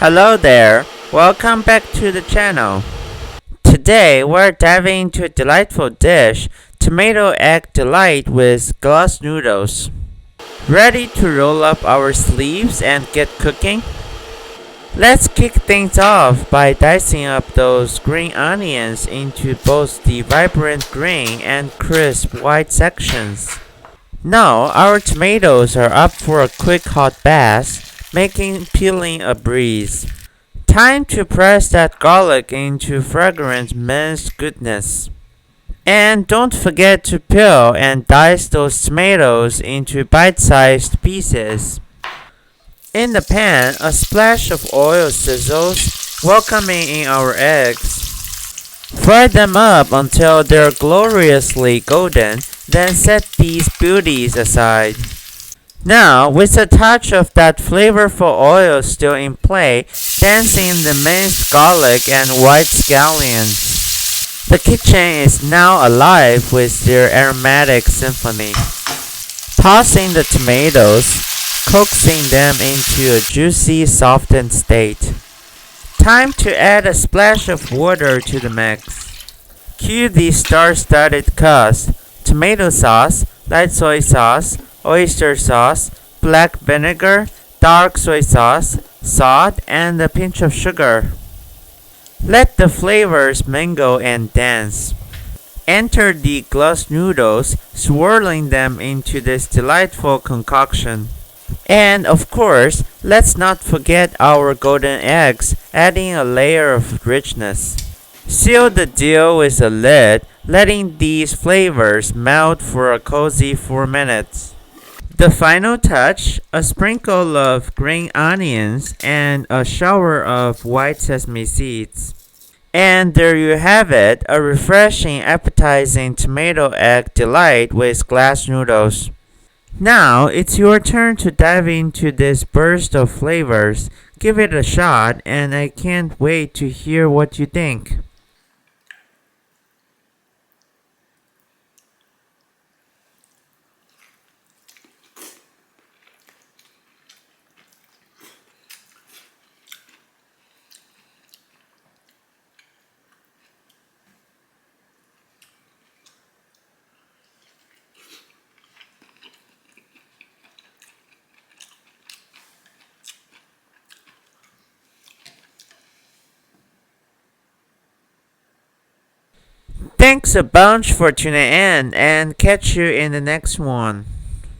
Hello there, welcome back to the channel. Today we're diving into a delightful dish, tomato egg delight with glass noodles. Ready to roll up our sleeves and get cooking? Let's kick things off by dicing up those green onions into both the vibrant green and crisp white sections. Now our tomatoes are up for a quick hot bath, making peeling a breeze. Time to press that garlic into fragrant minced goodness. And don't forget to peel and dice those tomatoes into bite-sized pieces. In the pan, a splash of oil sizzles, welcoming in our eggs. Fry them up until they're gloriously golden, then set these beauties aside. Now, with a touch of that flavorful oil still in play, dance in the minced garlic and white scallions. The kitchen is now alive with their aromatic symphony. Tossing the tomatoes, coaxing them into a juicy, softened state. Time to add a splash of water to the mix. Cue the star-studded cast: tomato sauce, light soy sauce, oyster sauce, black vinegar, dark soy sauce, salt, and a pinch of sugar. Let the flavors mingle and dance. Enter the glass noodles, swirling them into this delightful concoction. And of course, let's not forget our golden eggs, adding a layer of richness. Seal the deal with a lid, letting these flavors melt for a cozy 4 minutes. The final touch, a sprinkle of green onions and a shower of white sesame seeds. And there you have it, a refreshing, appetizing tomato egg delight with glass noodles. Now it's your turn to dive into this burst of flavors. Give it a shot, and I can't wait to hear what you think. Thanks a bunch for tuning in, and catch you in the next one.